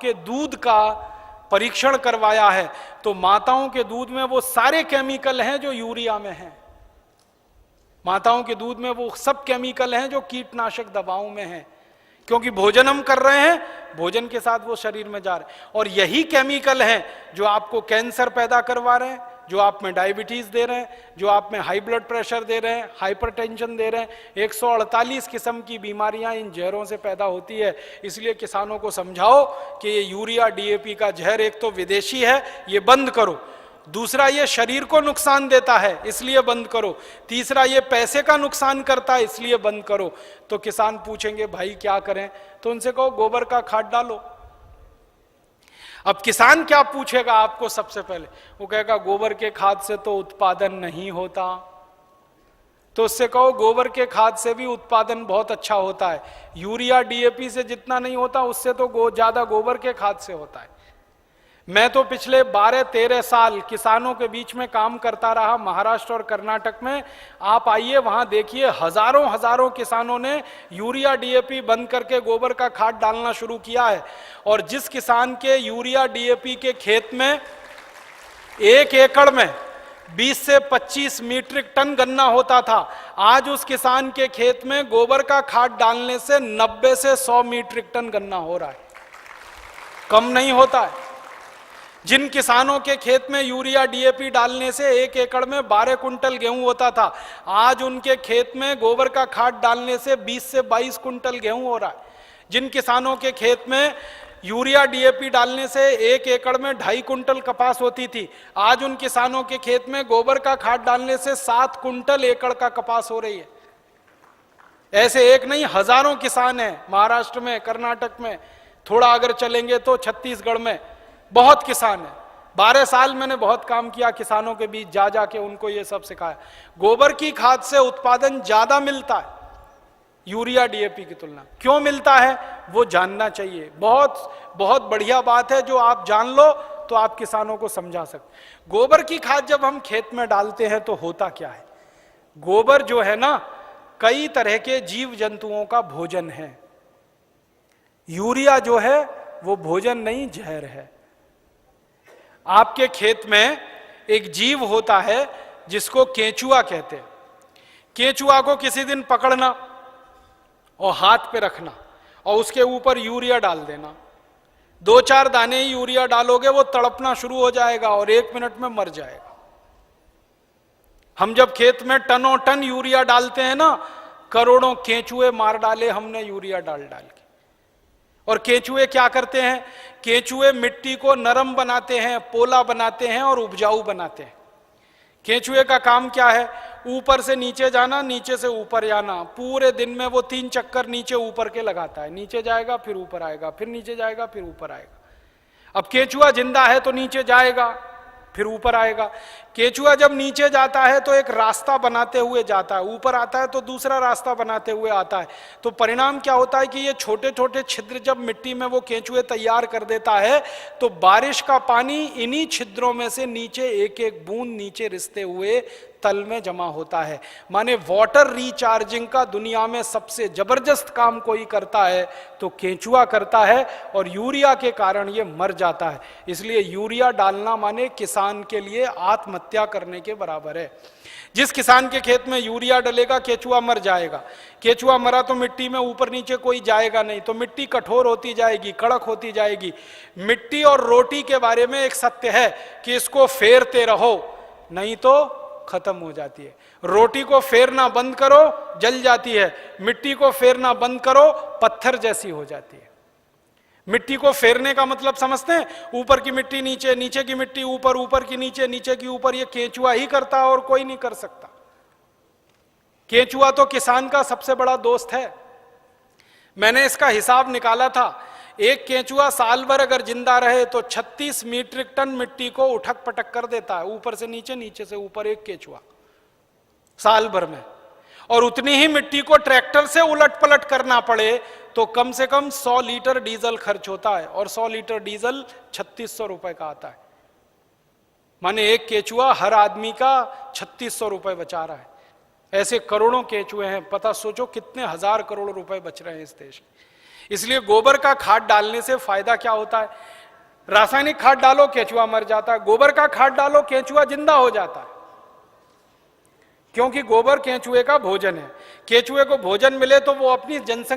के दूध का परीक्षण करवाया है तो माताओं के दूध में वो सारे केमिकल हैं जो यूरिया में हैं। माताओं के दूध में वो सब केमिकल हैं जो कीटनाशक दवाओं में हैं, क्योंकि भोजन हम कर रहे हैं, भोजन के साथ वो शरीर में जा रहे हैं। और यही केमिकल हैं जो आपको कैंसर पैदा करवा रहे हैं, जो आप में डायबिटीज दे रहे हैं, जो आप में हाई ब्लड प्रेशर दे रहे हैं, हाइपरटेंशन दे रहे हैं। 148 किस्म की बीमारियां इन जहरों से पैदा होती है। इसलिए किसानों को समझाओ कि ये यूरिया डीएपी का जहर एक तो विदेशी है, ये बंद करो। दूसरा, ये शरीर को नुकसान देता है, इसलिए बंद करो। तीसरा, ये पैसे का नुकसान करता है, इसलिए बंद करो। तो किसान पूछेंगे भाई क्या करें, तो उनसे कहो गोबर का खाद डालो। अब किसान क्या पूछेगा आपको सबसे पहले, वो कहेगा गोबर के खाद से तो उत्पादन नहीं होता। तो उससे कहो गोबर के खाद से भी उत्पादन बहुत अच्छा होता है, यूरिया डीएपी से जितना नहीं होता उससे तो ज्यादा गोबर के खाद से होता है। मैं तो पिछले 12-13 साल किसानों के बीच में काम करता रहा, महाराष्ट्र और कर्नाटक में। आप आइए वहां देखिए, हजारों हजारों किसानों ने यूरिया डीएपी बंद करके गोबर का खाद डालना शुरू किया है। और जिस किसान के यूरिया डीएपी के खेत में 1 एकड़ में 20 से 25 मीट्रिक टन गन्ना होता था, आज उस किसान के खेत में गोबर का खाद डालने से 90 से 100 मीट्रिक टन गन्ना हो रहा है, कम नहीं होता है। जिन किसानों के खेत में यूरिया डीएपी डालने से 1 एकड़ में 12 कुंटल गेहूं होता था, आज उनके खेत में गोबर का खाद डालने से 20 से 22 कुंटल गेहूं हो रहा है। जिन किसानों के खेत में यूरिया डीएपी डालने से 1 एकड़ में 2.5 कुंटल कपास होती थी, आज उन किसानों के खेत में गोबर का खाद डालने से 7 कुंटल एकड़ का कपास हो रही है। ऐसे एक नहीं, हजारों किसान हैं महाराष्ट्र में, कर्नाटक में, थोड़ा अगर चलेंगे तो छत्तीसगढ़ में बहुत किसान है। 12 साल मैंने बहुत काम किया किसानों के बीच, जा जाके उनको ये सब सिखाया। गोबर की खाद से उत्पादन ज्यादा मिलता है यूरिया डीएपी की तुलना। क्यों मिलता है वो जानना चाहिए। बहुत बहुत बढ़िया बात है, जो आप जान लो तो आप किसानों को समझा सकते। गोबर की खाद जब हम खेत में डालते हैं तो होता क्या है, गोबर जो है ना कई तरह के जीव जंतुओं का भोजन है। यूरिया जो है वो भोजन नहीं, जहर है। आपके खेत में एक जीव होता है जिसको केंचुआ कहते हैं। केंचुआ को किसी दिन पकड़ना और हाथ पे रखना और उसके ऊपर यूरिया डाल देना। 2-4 दाने ही यूरिया डालोगे, वो तड़पना शुरू हो जाएगा और 1 मिनट में मर जाएगा। हम जब खेत में टनों टन यूरिया डालते हैं ना, करोड़ों केंचुए मार डाले हमने यूरिया डाल डाल के। और केंचुए क्या करते हैं, केंचुए मिट्टी को नरम बनाते हैं, पोला बनाते हैं और उपजाऊ बनाते हैं। केंचुए का काम क्या है, ऊपर से नीचे जाना, नीचे से ऊपर जाना। पूरे दिन में वो 3 चक्कर नीचे ऊपर के लगाता है। नीचे जाएगा फिर ऊपर आएगा, फिर नीचे जाएगा फिर ऊपर आएगा। अब केंचुआ जिंदा है तो नीचे जाएगा फिर ऊपर आएगा। केंचुआ जब नीचे जाता है तो एक रास्ता बनाते हुए जाता है, ऊपर आता है तो दूसरा रास्ता बनाते हुए आता है। तो परिणाम क्या होता है कि ये छोटे छोटे छिद्र जब मिट्टी में वो केंचुए तैयार कर देता है तो बारिश का पानी इन्हीं छिद्रों में से नीचे एक एक बूंद नीचे रिसते हुए तल में जमा होता है। माने वाटर रिचार्जिंग का दुनिया में सबसे जबरदस्त काम कोई करता है तो केंचुआ करता है, और यूरिया के कारण ये मर जाता है। इसलिए यूरिया डालना माने किसान के लिए आत्महत्या करने के बराबर है। जिस किसान के खेत में यूरिया डलेगा केंचुआ मर जाएगा। केंचुआ मरा तो मिट्टी में ऊपर नीचे कोई जाएगा नहीं, तो मिट्टी कठोर होती जाएगी, कड़क होती जाएगी। मिट्टी और रोटी के बारे में एक सत्य है कि इसको फेरते रहो नहीं तो खत्म हो जाती है। रोटी को फेरना बंद करो जल जाती है, मिट्टी को फेरना बंद करो पत्थर जैसी हो जाती है। मिट्टी को फेरने का मतलब समझते हैं, ऊपर की मिट्टी नीचे, नीचे की मिट्टी ऊपर, ऊपर की नीचे, नीचे की ऊपर। ये केंचुआ ही करता है और कोई नहीं कर सकता। केंचुआ तो किसान का सबसे बड़ा दोस्त है। मैंने इसका हिसाब निकाला था, एक केंचुआ साल भर अगर जिंदा रहे तो 36 मीट्रिक टन मिट्टी को उठक पटक कर देता है, ऊपर से नीचे, नीचे से ऊपर, एक केंचुआ साल भर में। और उतनी ही मिट्टी को ट्रैक्टर से उलट पलट करना पड़े तो कम से कम 100 लीटर डीजल खर्च होता है, और 100 लीटर डीजल 3600 रुपए का आता है। माने एक केंचुआ हर आदमी का 3600 रुपए बचा रहा है। ऐसे करोड़ों केंचुए हैं, पता सोचो कितने हजार करोड़ रुपए बच रहे हैं इस देश में। इसलिए गोबर का खाद डालने से फायदा क्या होता है? रासायनिक खाद डालो केंचुआ मर जाता है, गोबर का खाद डालो केंचुआ जिंदा हो जाता है, क्योंकि गोबर केंचुए का भोजन है। केंचुए को भोजन मिले तो वो अपनी जनसंख्या